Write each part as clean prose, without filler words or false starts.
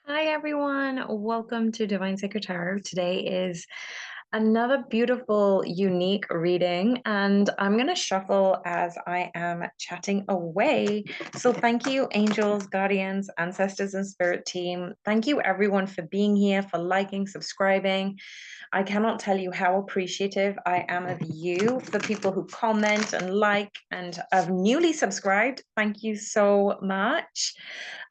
Hi everyone, welcome to Divine Sacred Tarot. Today is another beautiful, unique reading, and I'm going to shuffle as I am chatting away. So, thank you, angels, guardians, ancestors, and spirit team. Thank you, everyone, for being here, for liking, subscribing. I cannot tell you how appreciative I am of you, for people who comment and like and have newly subscribed. Thank you so much.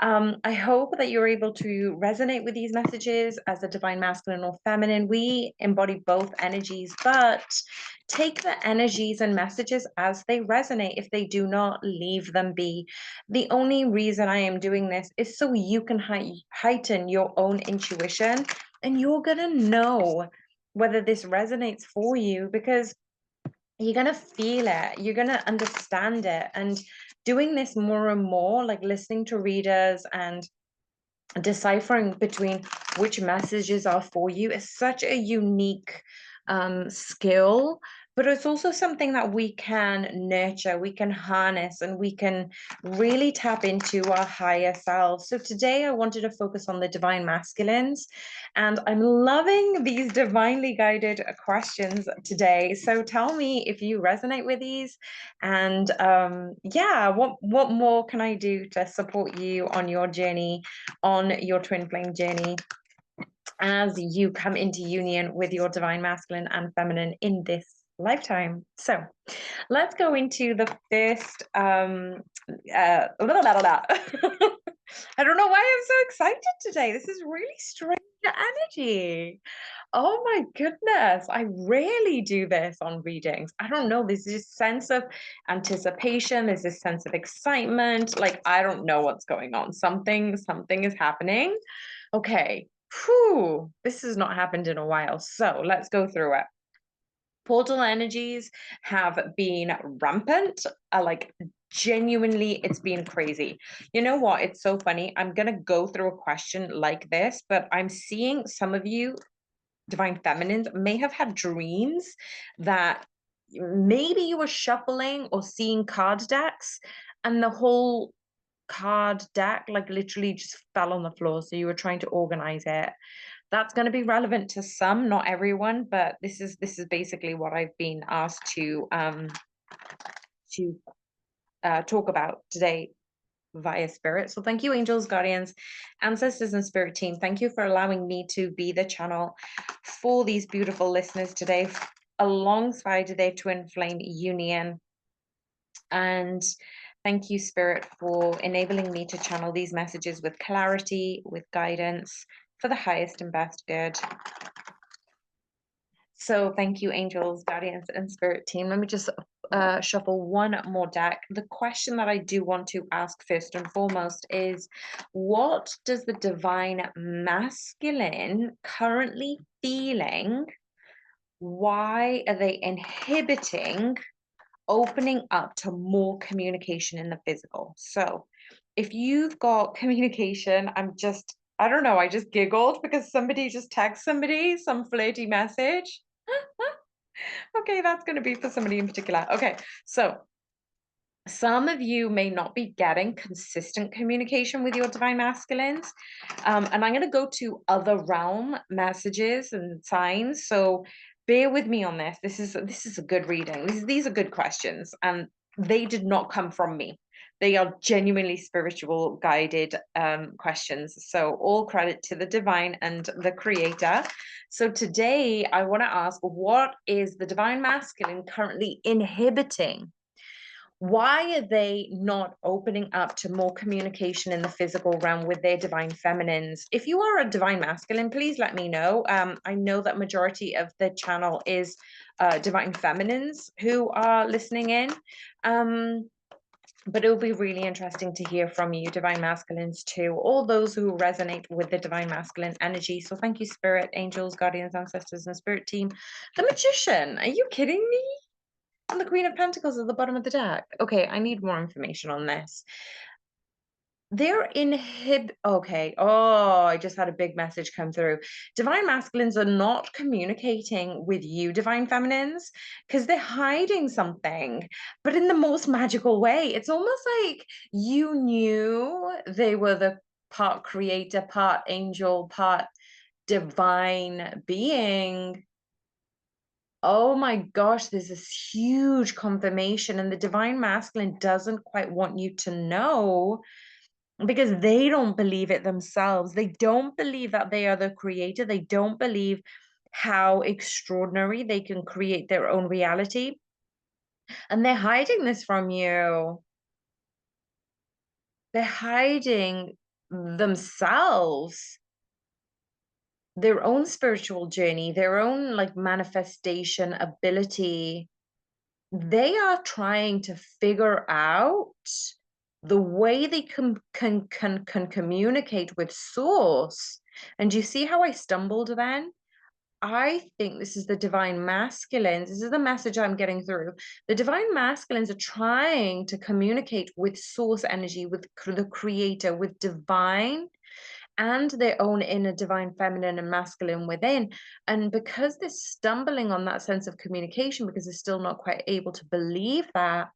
I hope that you're able to resonate with these messages as a divine masculine or feminine. We embody both energies, but take the energies and messages as they resonate. If they do not, leave them be. The only reason I am doing this is so you can heighten your own intuition, and you're going to know whether this resonates for you, because you're going to feel it, you're going to understand it. And doing this more and more, like listening to readers and deciphering between which messages are for you, is such a unique skill, but it's also something that we can nurture, we can harness, and we can really tap into our higher selves. So today I wanted to focus on the divine masculines, and I'm loving these divinely guided questions today. So tell me if you resonate with these, and yeah, what more can I do to support you on your journey, on your twin flame journey, as you come into union with your divine masculine and feminine in this lifetime. So let's go into the first I don't know why I'm so excited today. This is really strange energy. Oh my goodness, I rarely do this on readings. I don't know, there's this sense of anticipation, there's this sense of excitement. Like, I don't know what's going on. Something is happening. Okay. Whew, this has not happened in a while. So let's go through it. Portal energies have been rampant. Like, genuinely, it's been crazy. You know what? It's so funny. I'm going to go through a question like this, but I'm seeing some of you divine feminines may have had dreams that maybe you were shuffling or seeing card decks, and the whole card deck like literally just fell on the floor, so you were trying to organize it. That's going to be relevant to some, not everyone, but this is basically what I've been asked to talk about today via spirit. So thank you, angels, guardians, ancestors, and spirit team. Thank you for allowing me to be the channel for these beautiful listeners today, alongside their twin flame union. And thank you, spirit, for enabling me to channel these messages with clarity, with guidance, for the highest and best good. So thank you, angels, guardians, and spirit team. Let me just shuffle one more deck. The question that I do want to ask first and foremost is, what does the divine masculine currently feeling? Why are they inhibiting opening up to more communication in the physical? So if you've got communication, I don't know, I just giggled because somebody just texted somebody some flirty message. Okay, that's going to be for somebody in particular. Okay, so some of you may not be getting consistent communication with your divine masculines. And I'm going to go to other realm messages and signs. So bear with me on this. This is a good reading. These are good questions, and they did not come from me. They are genuinely spiritual guided questions. So all credit to the divine and the creator. So today I want to ask, what is the divine masculine currently inhibiting? Why are they not opening up to more communication in the physical realm with their divine feminines? If you are a divine masculine, please let me know. I know that majority of the channel is divine feminines who are listening in. But it will be really interesting to hear from you, divine masculines, too, all those who resonate with the divine masculine energy. So thank you, spirit, angels, guardians, ancestors, and spirit team. The magician, are you kidding me? And the Queen of Pentacles at the bottom of the deck. Okay, I need more information on this. They're okay. Oh, I just had a big message come through. Divine masculines are not communicating with you, divine feminines, because they're hiding something, but in the most magical way. It's almost like you knew they were the part creator, part angel, part divine being. Oh my gosh, there's this huge confirmation, and the divine masculine doesn't quite want you to know because they don't believe it themselves. They don't believe that they are the creator. They don't believe how extraordinary they can create their own reality. And they're hiding this from you. They're hiding themselves, their own spiritual journey, their own like manifestation ability. They are trying to figure out the way they can communicate with source. And you see how I stumbled then? I think this is the divine masculines. This is the message I'm getting through. The divine masculines are trying to communicate with source energy, with the creator, with divine, and their own inner divine feminine and masculine within. And because they're stumbling on that sense of communication, because they're still not quite able to believe that,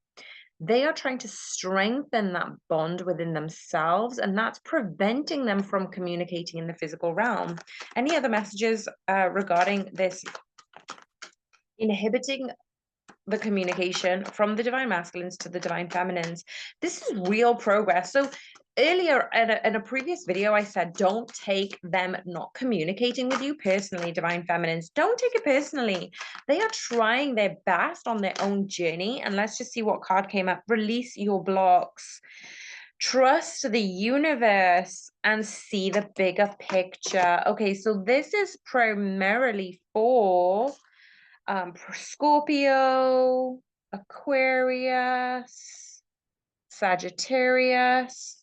they are trying to strengthen that bond within themselves, and that's preventing them from communicating in the physical realm. Any other messages regarding this inhibiting the communication from the divine masculines to the divine feminines? This is real progress. So earlier in a previous video, I said, don't take them not communicating with you personally, divine feminines. Don't take it personally. They are trying their best on their own journey. And let's just see what card came up. Release your blocks. Trust the universe and see the bigger picture. Okay, so this is primarily for Scorpio, Aquarius, Sagittarius.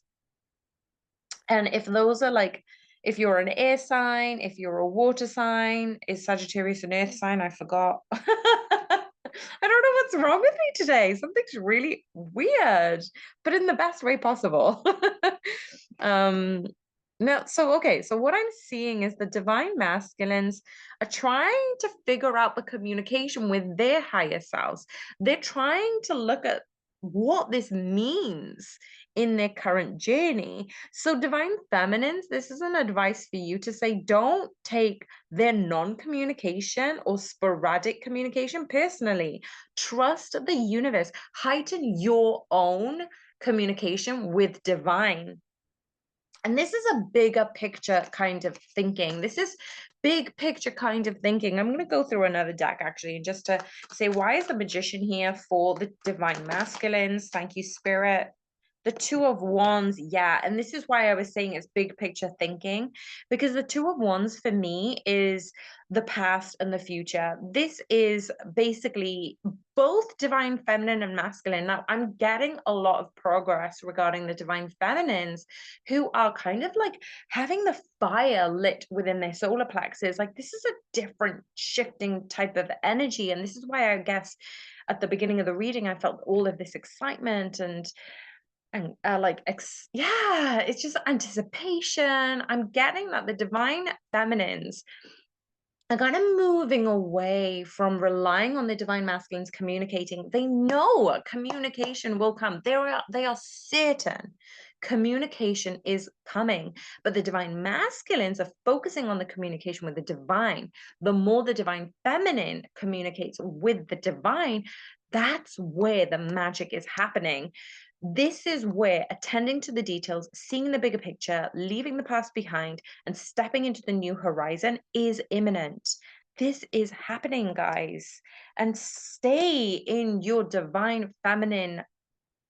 And if those are like, if you're an air sign, if you're a water sign, is Sagittarius an earth sign? I forgot. I don't know what's wrong with me today. Something's really weird, but in the best way possible. No, so okay, so what I'm seeing is the divine masculines are trying to figure out the communication with their higher selves. They're trying to look at what this means in their current journey. So, divine feminines, this is an advice for you to say, don't take their non-communication or sporadic communication personally. Trust the universe. Heighten your own communication with divine. And this is a bigger picture kind of thinking. This is big picture kind of thinking. I'm going to go through another deck actually, just to say, why is the Magician here for the divine masculines? Thank you, Spirit. The Two of Wands, yeah. And this is why I was saying it's big picture thinking, because the Two of Wands for me is the past and the future. This is basically both divine feminine and masculine. Now, I'm getting a lot of progress regarding the divine feminines who are kind of like having the fire lit within their solar plexus. Like, this is a different shifting type of energy. And this is why I guess at the beginning of the reading, I felt all of this excitement and yeah, it's just anticipation. I'm getting that the divine feminines are kind of moving away from relying on the divine masculines communicating. They know communication will come. They are certain communication is coming, but the divine masculines are focusing on the communication with the divine. The more the divine feminine communicates with the divine, that's where the magic is happening. This is where attending to the details, seeing the bigger picture, leaving the past behind, and stepping into the new horizon is imminent. This is happening, guys. And stay in your divine feminine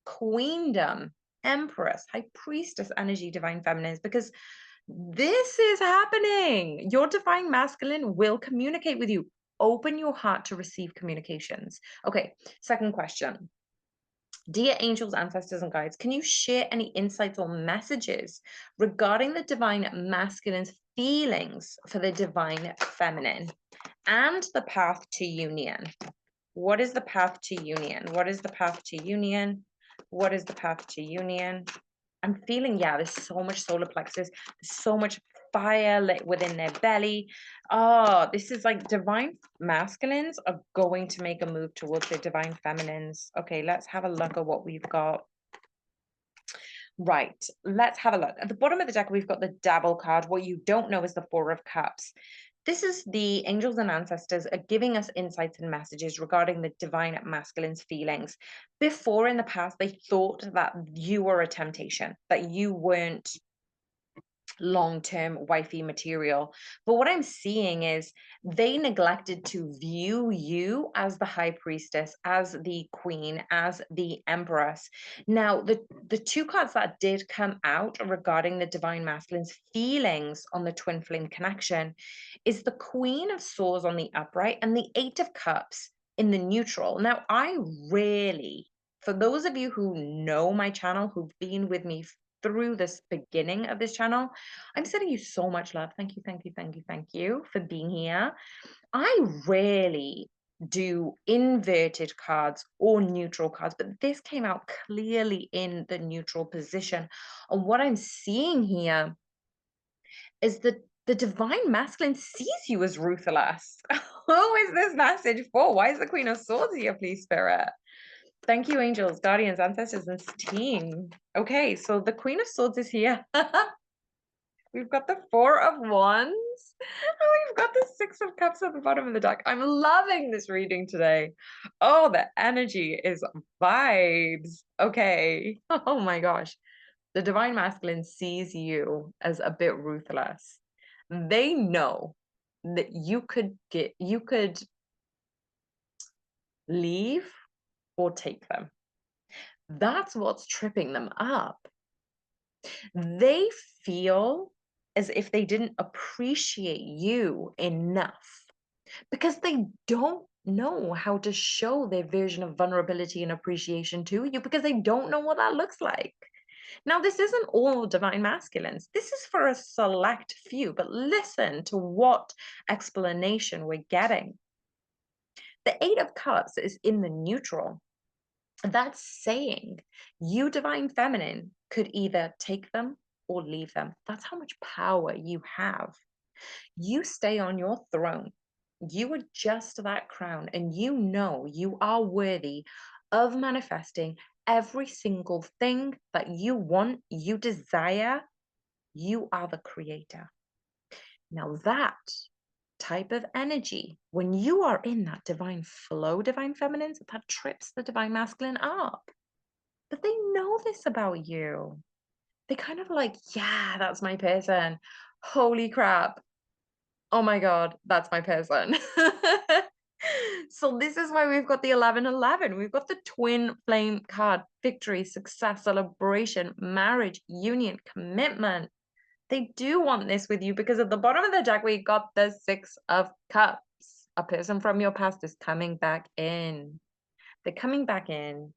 queendom, empress, high priestess energy, divine feminines, because this is happening. Your divine masculine will communicate with you. Open your heart to receive communications. Okay, second question. Dear angels, ancestors, and guides, can you share any insights or messages regarding the divine masculine's feelings for the divine feminine and the path to union? What is the path to union? What is the path to union? What is the path to union? I'm feeling, yeah, there's so much solar plexus, there's so much fire lit within their belly. Oh, this is like divine masculines are going to make a move towards their divine feminines. Okay, let's have a look at what we've got. Right. Let's have a look. At the bottom of the deck, we've got the Devil card. What you don't know is the Four of Cups. This is the angels and ancestors are giving us insights and messages regarding the divine masculine's feelings. Before in the past, they thought that you were a temptation, that you weren't long-term wifey material. But what I'm seeing is they neglected to view you as the high priestess, as the queen, as the empress. Now, the two cards that did come out regarding the divine masculine's feelings on the twin flame connection is the Queen of Swords on the upright and the Eight of Cups in the neutral. Now, I rarely, for those of you who know my channel, who've been with me through this beginning of this channel, I'm sending you so much love. Thank you, thank you, thank you, thank you for being here. I rarely do inverted cards or neutral cards, but this came out clearly in the neutral position. And what I'm seeing here is that the divine masculine sees you as ruthless. Who is this message for? Why is the Queen of Swords here, please, Spirit? Thank you, angels, guardians, ancestors, and team. Okay, so the Queen of Swords is here. We've got the Four of Wands. And we've got the Six of Cups at the bottom of the deck. I'm loving this reading today. Oh, the energy is vibes. Okay. Oh my gosh. The divine masculine sees you as a bit ruthless. They know that you could leave or take them. That's what's tripping them up. They feel as if they didn't appreciate you enough because they don't know how to show their version of vulnerability and appreciation to you because they don't know what that looks like. Now, this isn't all divine masculines. This is for a select few, but listen to what explanation we're getting. The Eight of Cups is in the neutral. That's saying you, divine feminine, could either take them or leave them. That's how much power you have. You stay on your throne. You adjust that crown, and you know you are worthy of manifesting every single thing that you want, you desire. You are the creator. Now, that type of energy, when you are in that divine flow, divine feminines, that trips the divine masculine up. But they know this about you. They kind of like, yeah, that's my person. Holy crap. Oh my God, that's my person. So this is why we've got the 1111. We've got the twin flame card, victory, success, celebration, marriage, union, commitment. They do want this with you because at the bottom of the deck, we got the Six of Cups. A person from your past is coming back in. They're coming back in.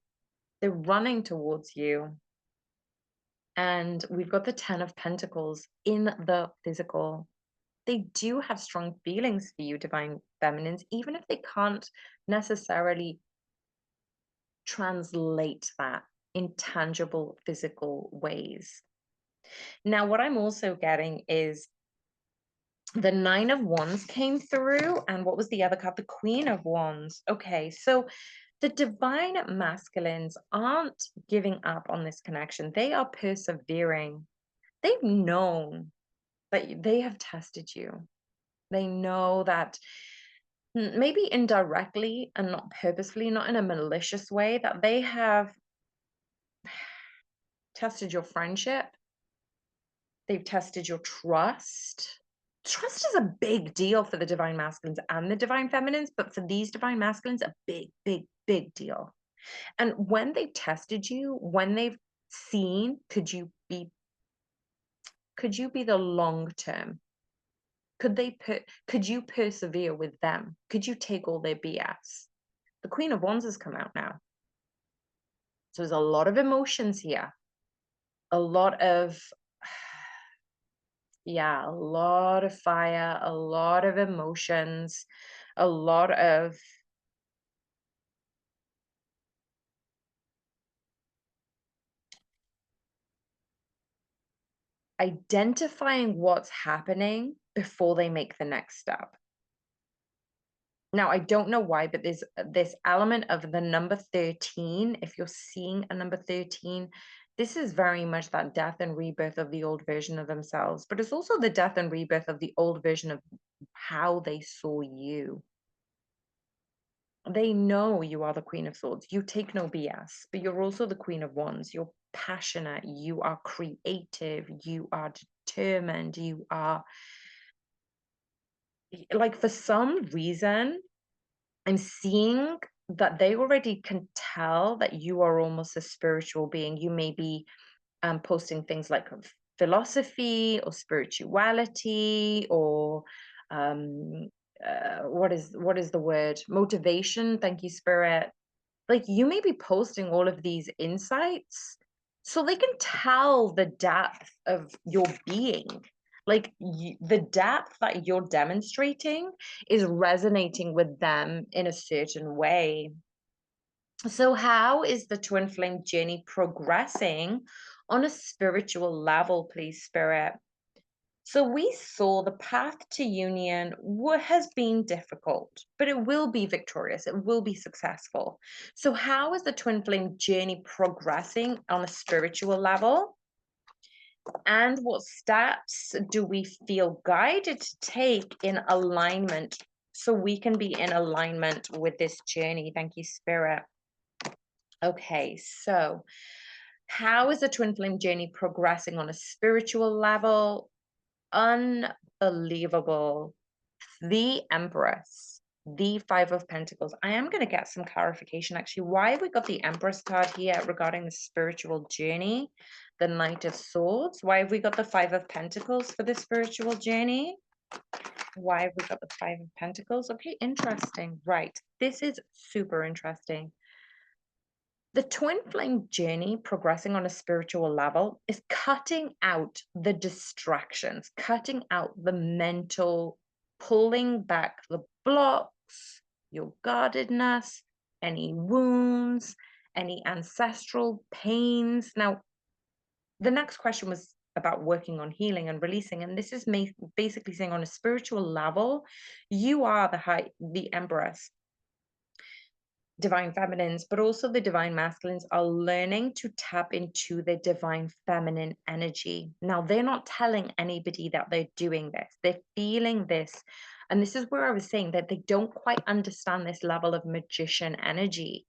They're running towards you. And we've got the Ten of Pentacles in the physical. They do have strong feelings for you, divine feminines, even if they can't necessarily translate that in tangible physical ways. Now, what I'm also getting is the Nine of Wands came through, and what was the other card? The Queen of Wands. Okay, so the divine masculines aren't giving up on this connection. They are persevering. They've known that they have tested you. They know that maybe indirectly and not purposefully, not in a malicious way, that they have tested your friendship. They've tested your trust. Trust is a big deal for the divine masculines and the divine feminines, but for these divine masculines, a big, big, big deal. And when they've tested you, when they've seen, could you be the long term? Could you persevere with them? Could you take all their BS? The Queen of Wands has come out now. So there's a lot of emotions here. A lot of, yeah, a lot of fire, a lot of emotions, a lot of identifying what's happening before they make the next step. Now, I don't know why, but there's this element of the number 13. If you're seeing a number 13, This is very much that death and rebirth of the old version of themselves, but it's also the death and rebirth of the old version of how they saw you. They know you are the Queen of Swords. You take no BS, but you're also the Queen of Wands. You're passionate, you are creative, you are determined, you are like, for some reason, I'm seeing that they already can tell that you are almost a spiritual being. You may be posting things like philosophy or spirituality or um, what is the word? Motivation. Thank you, Spirit. Like, you may be posting all of these insights so they can tell the depth of your being. Like, the depth that you're demonstrating is resonating with them in a certain way. So, how is the twin flame journey progressing on a spiritual level, please, Spirit? So we saw the path to union has been difficult, but it will be victorious. It will be successful. So how is the twin flame journey progressing on a spiritual level? And what steps do we feel guided to take in alignment so we can be in alignment with this journey? Thank you, Spirit. Okay, so how is the twin flame journey progressing on a spiritual level? Unbelievable. The Empress, the Five of Pentacles. I am going to get some clarification actually. Why have we got the Empress card here regarding the spiritual journey? The Knight of Swords. Why have we got the Five of Pentacles for the spiritual journey? Why have we got the Five of Pentacles? Okay, interesting. Right. This is super interesting. The twin flame journey, progressing on a spiritual level, is cutting out the distractions, cutting out the mental, pulling back the blocks, your guardedness, any wounds, any ancestral pains. Now, the next question was about working on healing and releasing, and this is basically saying on a spiritual level, you are the Empress. Divine feminines, but also the divine masculines are learning to tap into the divine feminine energy. Now, they're not telling anybody that they're doing this, they're feeling this. And this is where I was saying that they don't quite understand this level of magician energy.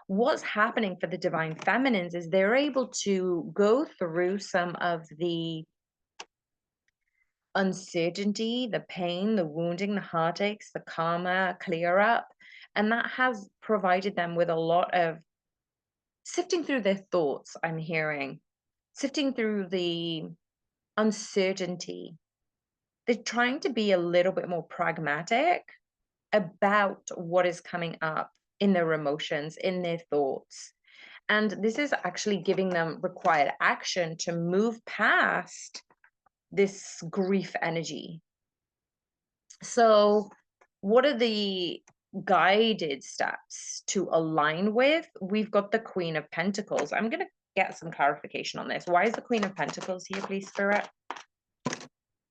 What's happening for the divine feminines is they're able to go through some of the uncertainty, the pain, the wounding, the heartaches, the karma clear up. And that has provided them with a lot of sifting through their thoughts, I'm hearing, sifting through the uncertainty. They're trying to be a little bit more pragmatic about what is coming up in their emotions, in their thoughts. And this is actually giving them required action to move past this grief energy. So, what are the guided steps to align with? We've got the Queen of Pentacles. I'm going to get some clarification on this. Why is the Queen of Pentacles here, please, Spirit?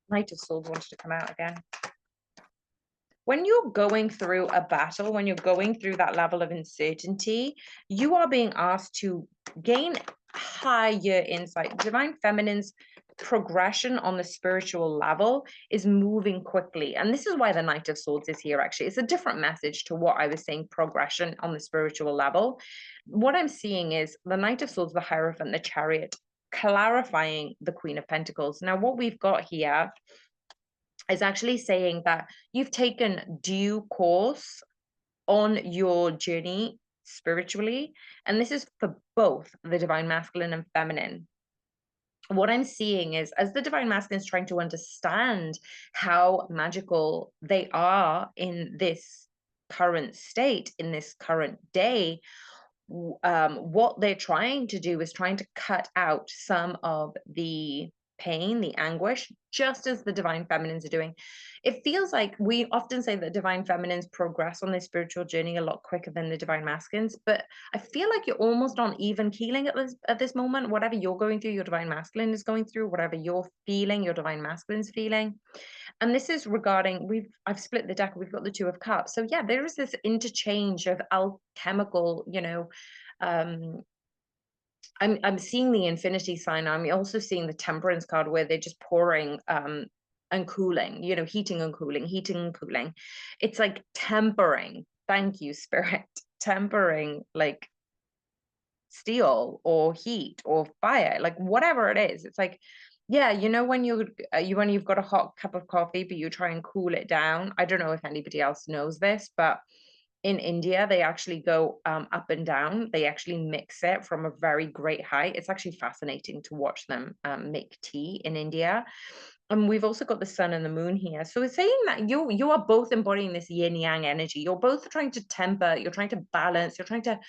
Knight of Swords wanted to come out again. When you're going through a battle, when you're going through that level of uncertainty, you are being asked to gain higher insight. Divine Feminine's progression on the spiritual level is moving quickly. And this is why the Knight of Swords is here, actually. It's a different message to what I was saying, progression on the spiritual level. What I'm seeing is the Knight of Swords, the Hierophant, the Chariot, clarifying the Queen of Pentacles. Now, what we've got here is actually saying that you've taken due course on your journey spiritually. And this is for both the divine masculine and feminine. What I'm seeing is as the divine masculine is trying to understand how magical they are in this current state, in this current day, what they're trying to do is trying to cut out some of the pain, the anguish, just as the divine feminines are doing. It feels like we often say that divine feminines progress on their spiritual journey a lot quicker than the divine masculines, but I feel like you're almost on even keeling at this moment. Whatever you're going through, your divine masculine is going through. Whatever you're feeling, your divine masculine's feeling. And this is regarding, I've split the deck, we've got the Two of Cups. So yeah, there is this interchange of alchemical, um, I'm seeing the infinity sign. I'm also seeing the temperance card where they're just pouring and cooling, heating and cooling, heating and cooling. It's like tempering. Thank you, spirit. Tempering like steel or heat or fire, like whatever it is. It's like, yeah, when when you've got a hot cup of coffee, but you try and cool it down. I don't know if anybody else knows this, but in India, they actually go up and down. They actually mix it from a very great height. It's actually fascinating to watch them make tea in India. And we've also got the sun and the moon here. So it's saying that you are both embodying this yin yang energy. You're both trying to temper, you're trying to balance, you're trying to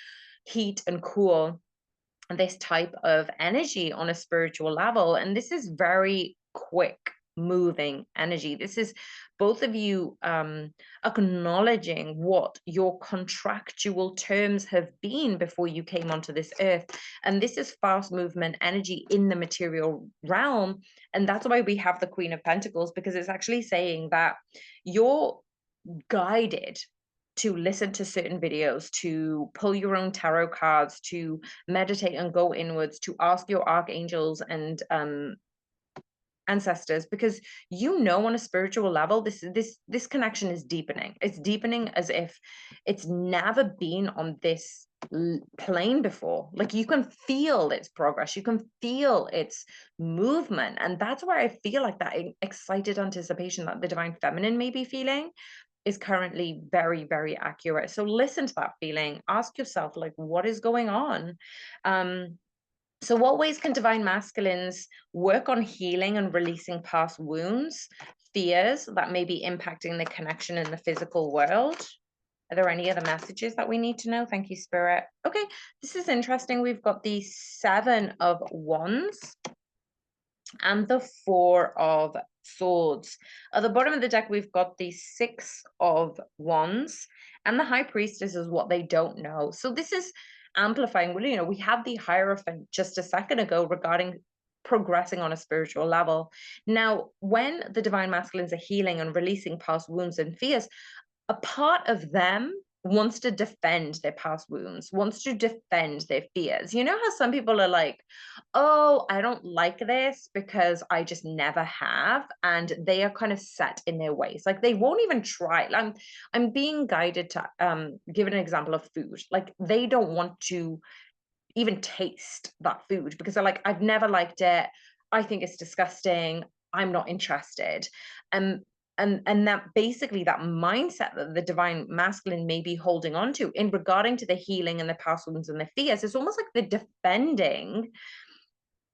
heat and cool this type of energy on a spiritual level. And this is very quick moving energy. This is both of you acknowledging what your contractual terms have been before you came onto this earth. And this is fast movement energy in the material realm. And that's why we have the Queen of Pentacles, because it's actually saying that you're guided to listen to certain videos, to pull your own tarot cards, to meditate and go inwards, to ask your archangels and ancestors, because on a spiritual level, this connection is deepening. It's deepening as if it's never been on this plane before. Like you can feel its progress, you can feel its movement, and that's where I feel like that excited anticipation that the divine feminine may be feeling is currently very, very accurate. So listen to that feeling. Ask yourself, like, what is going on? So what ways can divine masculines work on healing and releasing past wounds, fears that may be impacting the connection in the physical world? Are there any other messages that we need to know? Thank you, Spirit. Okay, this is interesting. We've got the Seven of Wands and the Four of Swords. At the bottom of the deck, we've got the Six of Wands, and the High Priestess is what they don't know. So this is amplifying. Well, we had the Hierophant just a second ago regarding progressing on a spiritual level. Now, when the divine masculines are healing and releasing past wounds and fears, a part of them wants to defend their past wounds, wants to defend their fears. You know how some people are like, oh, I don't like this because I just never have. And they are kind of set in their ways. Like they won't even try. I'm being guided to give an example of food. Like they don't want to even taste that food because they're like, I've never liked it. I think it's disgusting. I'm not interested. Um, and that basically that mindset that the divine masculine may be holding on to in regarding to the healing and the past wounds and the fears, it's almost like they're defending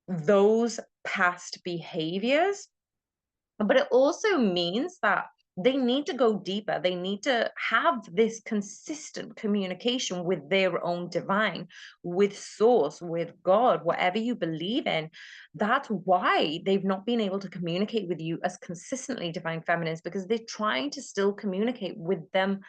those past behaviors. But it also means that they need to go deeper. They need to have this consistent communication with their own divine, with source, with God, whatever you believe in. That's why they've not been able to communicate with you as consistently, divine feminines, because they're trying to still communicate with them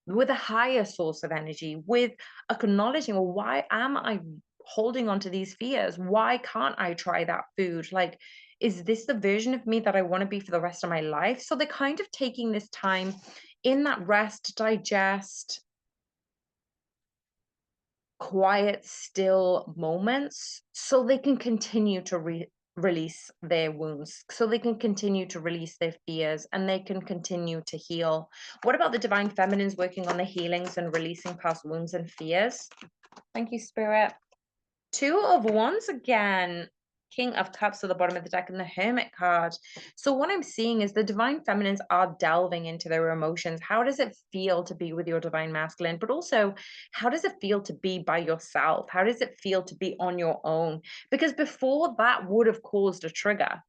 with a higher source of energy, with acknowledging, well, why am I holding on to these fears? Why can't I try that food? Like, is this the version of me that I want to be for the rest of my life? So they're kind of taking this time in that rest, digest, quiet, still moments so they can continue to release their wounds, so they can continue to release their fears and they can continue to heal. What about the divine feminines working on the healings and releasing past wounds and fears? Thank you, Spirit. Two of Wands again. King of Cups at the bottom of the deck and the Hermit card. So what I'm seeing is the divine feminines are delving into their emotions. How does it feel to be with your divine masculine? But also, how does it feel to be by yourself? How does it feel to be on your own? Because before that would have caused a trigger.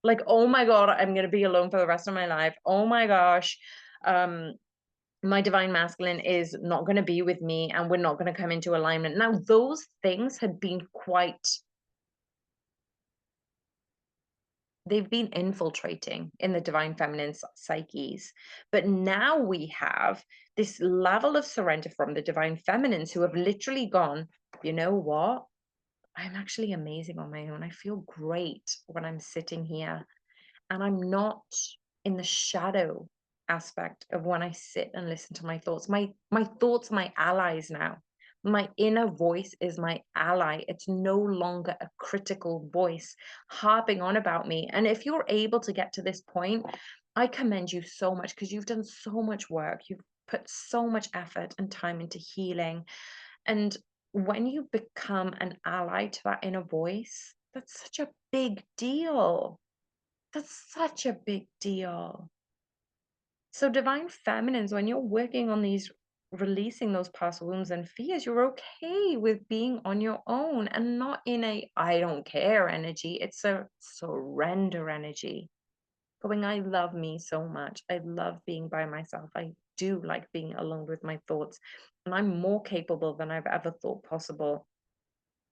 Like, oh my God, I'm going to be alone for the rest of my life. Oh my gosh. My divine masculine is not going to be with me and we're not going to come into alignment. Now, those things had been they've been infiltrating in the divine feminine psyches. But now we have this level of surrender from the divine feminines who have literally gone, you know what? I'm actually amazing on my own. I feel great when I'm sitting here and I'm not in the shadow aspect of when I sit and listen to my thoughts. My thoughts are my allies now. My inner voice is my ally. It's no longer a critical voice harping on about me. And if you're able to get to this point, I commend you so much because you've done so much work. You've put so much effort and time into healing. And when you become an ally to that inner voice, that's such a big deal. That's such a big deal. So, divine feminines, when you're working on these, releasing those past wounds and fears, you're okay with being on your own and not in a I don't care energy. It's a surrender energy. Going, I love me so much. I love being by myself. I do like being alone with my thoughts. And I'm more capable than I've ever thought possible.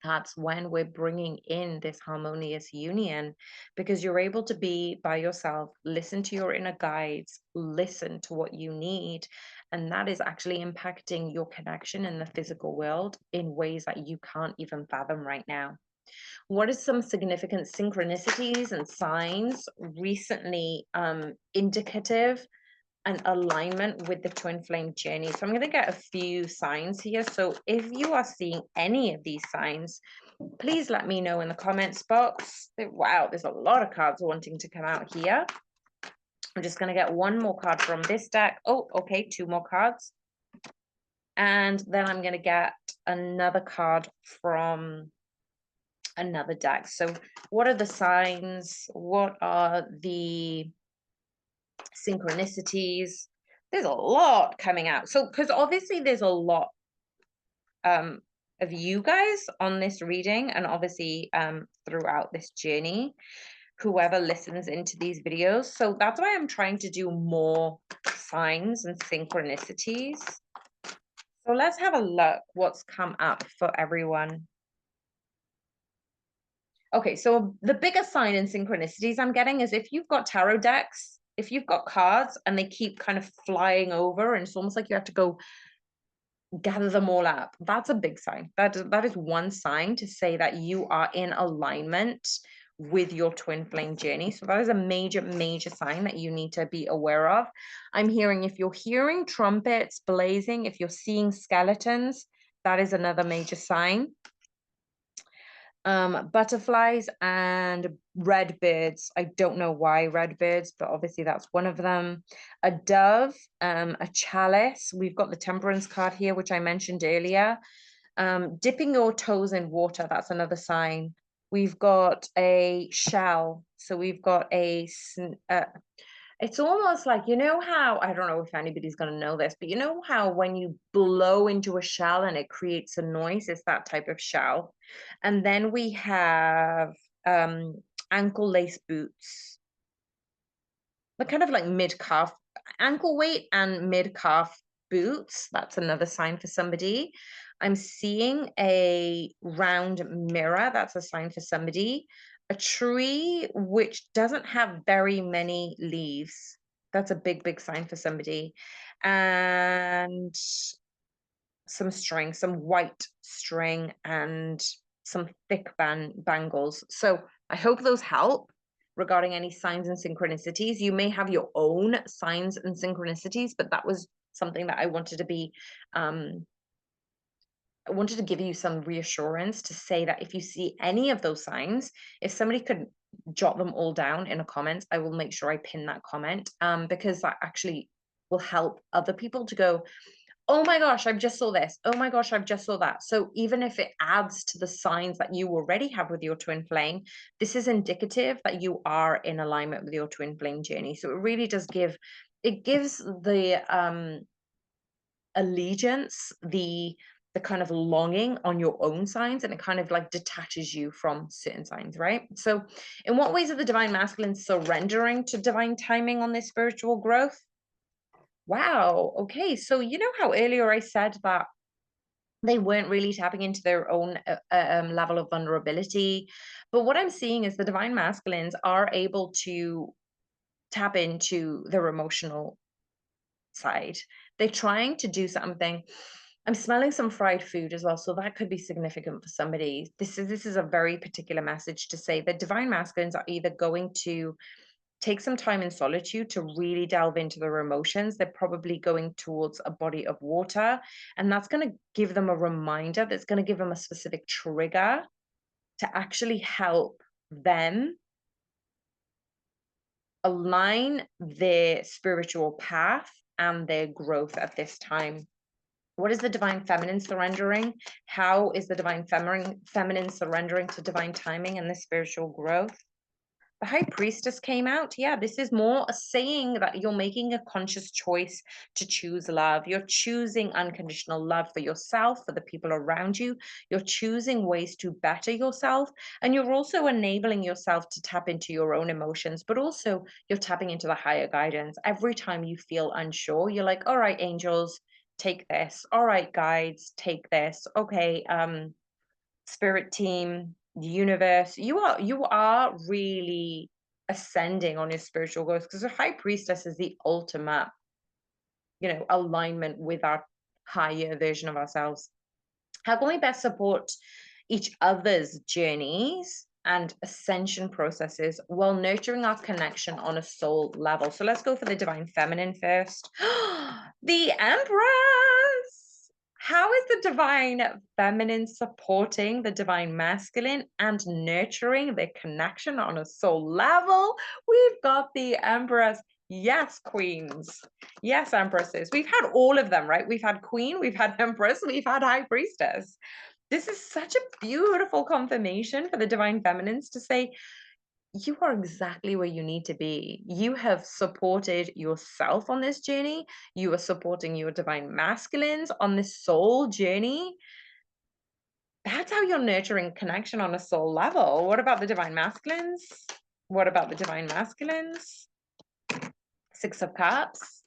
That's when we're bringing in this harmonious union because you're able to be by yourself, listen to your inner guides, listen to what you need. And that is actually impacting your connection in the physical world in ways that you can't even fathom right now. What are some significant synchronicities and signs recently indicative and alignment with the twin flame journey? So I'm going to get a few signs here. So if you are seeing any of these signs, please let me know in the comments box. Wow, there's a lot of cards wanting to come out here. I'm just going to get one more card from this deck. Oh, okay, two more cards. And then I'm going to get another card from another deck. So what are the signs? What are the synchronicities? There's a lot coming out. So, because obviously there's a lot um, of you guys on this reading, and obviously throughout this journey, whoever listens into these videos. So that's why I'm trying to do more signs and synchronicities. So let's have a look what's come up for everyone. Okay, so the biggest sign in synchronicities I'm getting is if you've got tarot decks, if you've got cards and they keep kind of flying over, and it's almost like you have to go gather them all up. That's a big sign. That is one sign to say that you are in alignment with your twin flame journey. So that is a major, major sign that you need to be aware of. I'm hearing if you're hearing trumpets blazing, if you're seeing skeletons, that is another major sign. Butterflies and red birds. I don't know why red birds, but obviously that's one of them. A dove, a chalice. We've got the temperance card here, which I mentioned earlier. Dipping your toes in water, that's another sign. We've got a shell. So we've got it's almost like, you know how, I don't know if anybody's going to know this, but you know how when you blow into a shell and it creates a noise, it's that type of shell. And then we have ankle lace boots. They're kind of like mid-calf, ankle weight and mid-calf boots. That's another sign for somebody. I'm seeing a round mirror. That's a sign for somebody. A tree which doesn't have very many leaves. That's a big, big sign for somebody. And some string, some white string, and some thick bangles. So I hope those help regarding any signs and synchronicities. You may have your own signs and synchronicities, but that was something that I wanted to be I wanted to give you some reassurance to say that if you see any of those signs, if somebody could jot them all down in a comment, I will make sure I pin that comment because that actually will help other people to go, oh my gosh, I've just saw this. Oh my gosh, I've just saw that. So even if it adds to the signs that you already have with your twin flame, this is indicative that you are in alignment with your twin flame journey. So it really does it gives the allegiance, the kind of longing on your own signs, and it kind of like detaches you from certain signs, right? So in what ways are the divine masculine surrendering to divine timing on this spiritual growth? Wow. Okay. So you know how earlier I said that they weren't really tapping into their own level of vulnerability. But what I'm seeing is the divine masculines are able to tap into their emotional side. They're trying to do something. I'm smelling some fried food as well, so that could be significant for somebody. This is a very particular message to say that divine masculines are either going to take some time in solitude to really delve into their emotions. They're probably going towards a body of water, and that's going to give them a reminder, that's going to give them a specific trigger to actually help them align their spiritual path and their growth at this time. What is the divine feminine surrendering? How is the divine feminine surrendering to divine timing and the spiritual growth? The high priestess came out. Yeah, this is more a saying that you're making a conscious choice to choose love. You're choosing unconditional love for yourself, for the people around you. You're choosing ways to better yourself. And you're also enabling yourself to tap into your own emotions, but also you're tapping into the higher guidance. Every time you feel unsure, you're like, all right, angels, take this. All right, guides, take this. Okay, spirit team, the universe, you are really ascending on your spiritual growth, because the high priestess is the ultimate, alignment with our higher version of ourselves. How can we best support each other's journeys and ascension processes while nurturing our connection on a soul level? So let's go for the divine feminine first. The Empress. How is the divine feminine supporting the divine masculine and nurturing their connection on a soul level? We've got the Empress. Yes, queens. Yes, empresses. We've had all of them, right? We've had queen, we've had empress, we've had high priestess. This is such a beautiful confirmation for the divine feminines to say, you are exactly where you need to be. You have supported yourself on this journey. You are supporting your divine masculines on this soul journey. That's how you're nurturing connection on a soul level. What about the divine masculines? What about the divine masculines? Six of Cups.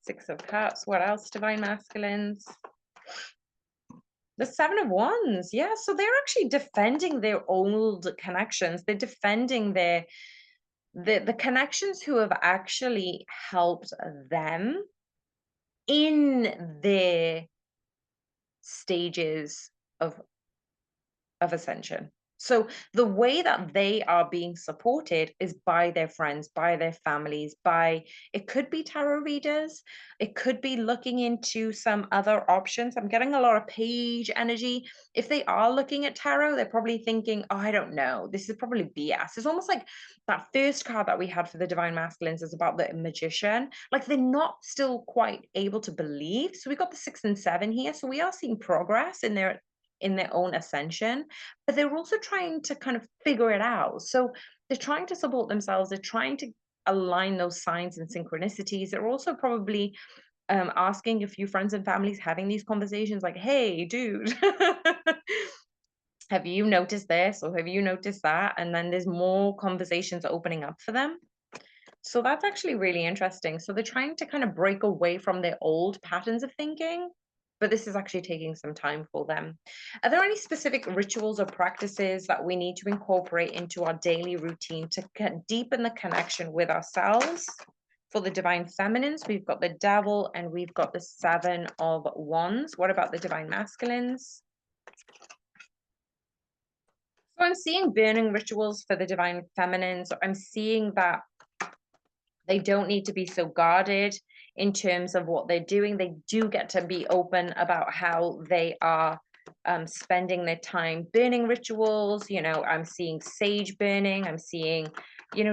Six of Cups. What else, divine masculines? The Seven of Wands. Yeah, so they're actually defending their old connections. They're defending the connections who have actually helped them in their stages of ascension. So the way that they are being supported is by their friends, by their families, by, it could be tarot readers, it could be looking into some other options. I'm getting a lot of page energy. If they are looking at tarot, they're probably thinking, oh, I don't know, this is probably BS. It's almost like that first card that we had for the divine masculines is about the magician. Like they're not still quite able to believe. So we got the 6 and 7 here. So we are seeing progress in their own ascension, but they're also trying to kind of figure it out. So they're trying to support themselves. They're trying to align those signs and synchronicities. They're also probably asking a few friends and families, having these conversations like, hey, dude, have you noticed this or have you noticed that? And then there's more conversations opening up for them. So that's actually really interesting. So they're trying to kind of break away from their old patterns of thinking, but this is actually taking some time for them. Are there any specific rituals or practices that we need to incorporate into our daily routine to deepen the connection with ourselves? For the divine feminines, we've got the devil and we've got the 7 of Wands. What about the divine masculines? So I'm seeing burning rituals for the divine feminines. I'm seeing that they don't need to be so guarded in terms of what they're doing. They do get to be open about how they are spending their time. Burning rituals, I'm seeing sage burning. I'm seeing,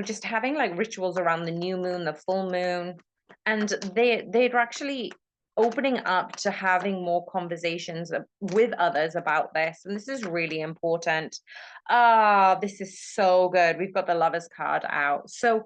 just having like rituals around the new moon, the full moon. And they're actually opening up to having more conversations with others about this. And this is really important. This is so good. We've got the Lovers card out. So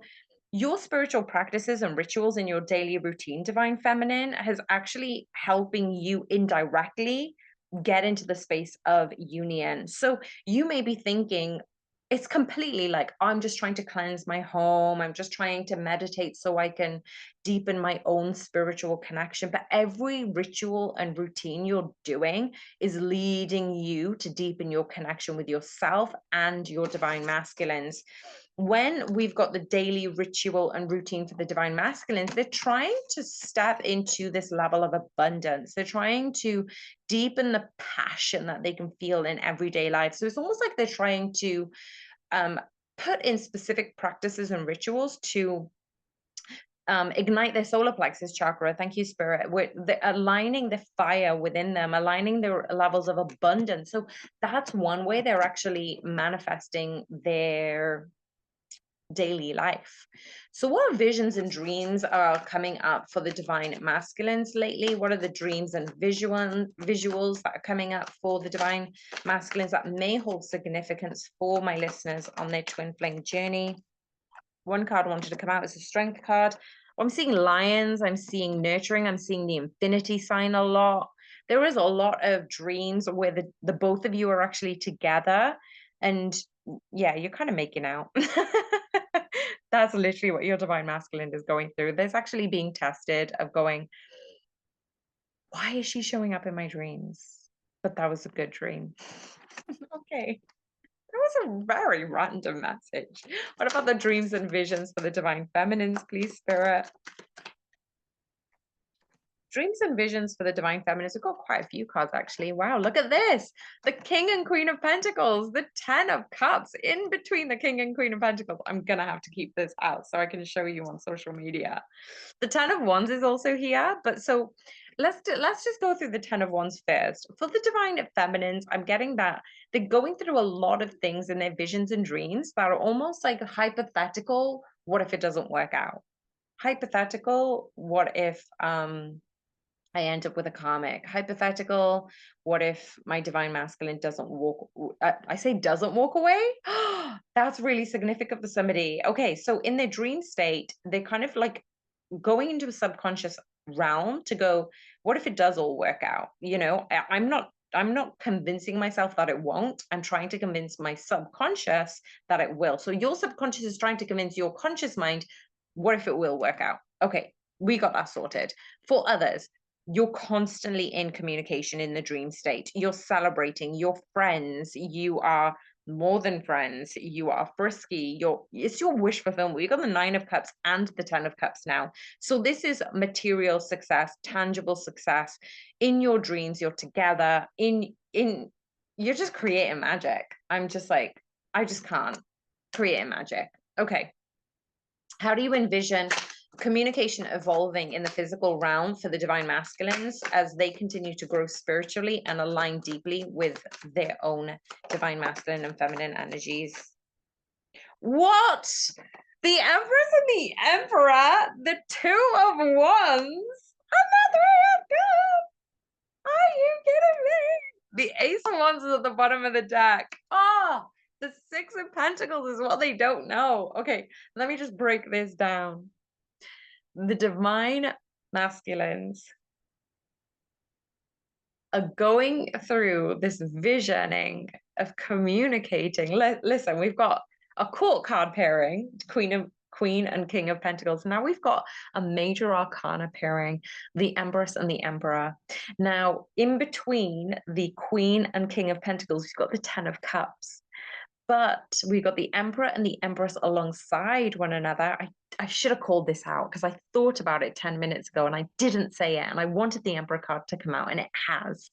your spiritual practices and rituals in your daily routine, divine feminine, has actually helping you indirectly get into the space of union. So you may be thinking, it's completely like, I'm just trying to cleanse my home. I'm just trying to meditate so I can deepen my own spiritual connection. But every ritual and routine you're doing is leading you to deepen your connection with yourself and your divine masculines. When we've got the daily ritual and routine for the divine masculines, they're trying to step into this level of abundance. They're trying to deepen the passion that they can feel in everyday life. So it's almost like they're trying to put in specific practices and rituals to ignite their solar plexus chakra. Thank you, Spirit. Aligning the fire within them, aligning their levels of abundance. So that's one way they're actually manifesting their daily life. So, what visions and dreams are coming up for the divine masculines lately? What are the dreams and visuals that are coming up for the divine masculines that may hold significance for my listeners on their twin flame journey? One card wanted to come out as a strength card. I'm seeing lions, I'm seeing nurturing, I'm seeing the infinity sign a lot. There is a lot of dreams where the both of you are actually together, and yeah, you're kind of making out. That's literally what your divine masculine is going through. There's actually being tested of going, why is she showing up in my dreams? But that was a good dream. Okay. That was a very random message. What about the dreams and visions for the divine feminines, please, Spirit? Dreams and visions for the divine feminines. We've got quite a few cards, actually. Wow, look at this. The King and Queen of Pentacles, the 10 of Cups in between the King and Queen of Pentacles. I'm going to have to keep this out so I can show you on social media. The 10 of Wands is also here, but so let's just go through the 10 of Wands first. For the divine feminines, I'm getting that they're going through a lot of things in their visions and dreams that are almost like a hypothetical, what if it doesn't work out? Hypothetical, what if I end up with a karmic? Hypothetical, what if my divine masculine doesn't walk, I say doesn't walk away? That's really significant for somebody. Okay, so in their dream state, they're kind of like going into a subconscious realm to go, what if it does all work out? I'm not convincing myself that it won't. I'm trying to convince my subconscious that it will. So your subconscious is trying to convince your conscious mind, what if it will work out? Okay, we got that sorted. For others, you're constantly in communication in the dream state. You're celebrating your friends. You are more than friends. You are frisky. It's your wish fulfillment. We got the 9 of Cups and the 10 of Cups now. So this is material success, tangible success. In your dreams, you're together. You're just creating magic. I'm just like, I just can't create magic. Okay. How do you envision communication evolving in the physical realm for the divine masculines as they continue to grow spiritually and align deeply with their own divine masculine and feminine energies? What? The Empress and the Emperor, the 2 of Wands, and the 3 of Cups. Are you kidding me? The Ace of Wands is at the bottom of the deck. Oh, the 6 of Pentacles is what they don't know. Okay, let me just break this down. The divine masculines are going through this visioning of communicating. Listen, we've got a court card pairing, Queen and King of Pentacles. Now we've got a major arcana pairing, the Empress and the Emperor. Now, in between the Queen and King of Pentacles, we've got the 10 of Cups. But we got the Emperor and the Empress alongside one another. I should have called this out because I thought about it 10 minutes ago and I didn't say it. And I wanted the Emperor card to come out, and it has.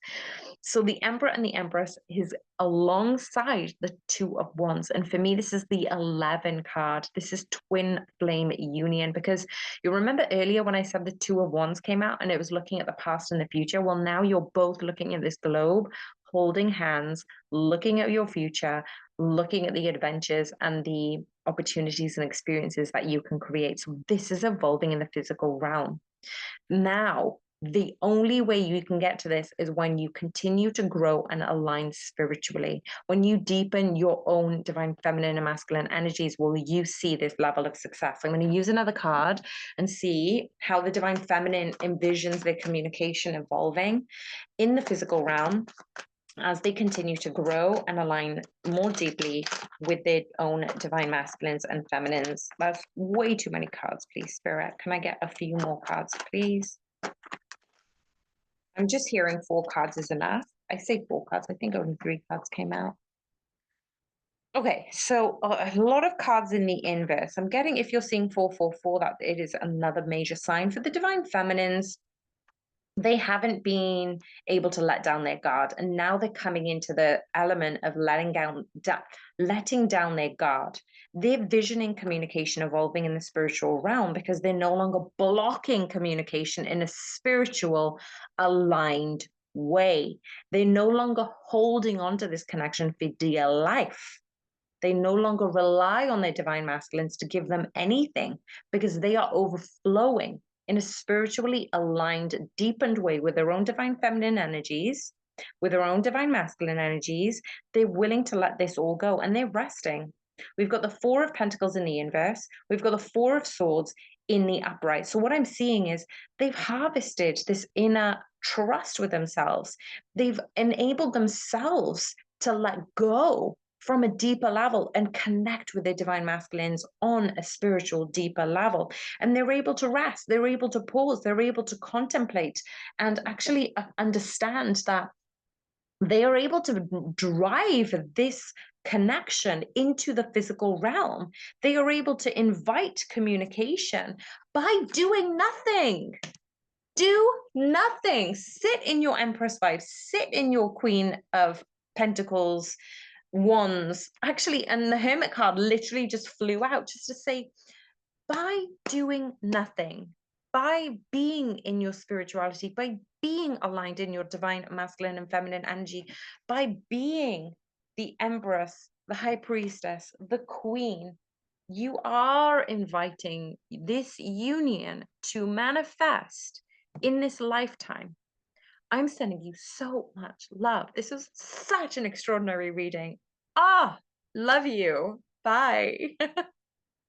So the Emperor and the Empress is alongside the 2 of Wands. And for me, this is the 11 card. This is twin flame union, because you remember earlier when I said the 2 of Wands came out and it was looking at the past and the future. Well, now you're both looking at this globe, holding hands, looking at your future, looking at the adventures and the opportunities and experiences that you can create. So this is evolving in the physical realm. Now, the only way you can get to this is when you continue to grow and align spiritually. When you deepen your own divine feminine and masculine energies, will you see this level of success? I'm going to use another card and see how the divine feminine envisions their communication evolving in the physical realm as they continue to grow and align more deeply with their own divine masculines and feminines. That's way too many cards, please, Spirit. Can I get a few more cards, please? I'm just hearing 4 cards is enough. I say 4 cards. I think only 3 cards came out. Okay, so a lot of cards in the inverse. I'm getting, if you're seeing 444, that it is another major sign for the divine feminines. They haven't been able to let down their guard, and now they're coming into the element of letting down their guard. They're visioning communication evolving in the spiritual realm because they're no longer blocking communication in a spiritual, aligned way. They're no longer holding on to this connection for dear life. They no longer rely on their divine masculines to give them anything because they are overflowing in a spiritually aligned, deepened way with their own divine feminine energies, with their own divine masculine energies. They're willing to let this all go and they're resting. We've got the Four of Pentacles in the inverse. We've got the Four of Swords in the upright. So, what I'm seeing is they've harvested this inner trust with themselves. They've enabled themselves to let go from a deeper level and connect with their divine masculines on a spiritual, deeper level. And they're able to rest, they're able to pause, they're able to contemplate and actually understand that they are able to drive this connection into the physical realm. They are able to invite communication by doing nothing. Do nothing. Sit in your Empress vibe, sit in your Queen of Pentacles, Wands. Actually, and the Hermit card literally just flew out just to say, by doing nothing, by being in your spirituality, by being aligned in your divine masculine and feminine energy, by being the Empress, the High Priestess, the Queen, you are inviting this union to manifest in this lifetime. I'm sending you so much love. This was such an extraordinary reading. Ah, love you. Bye.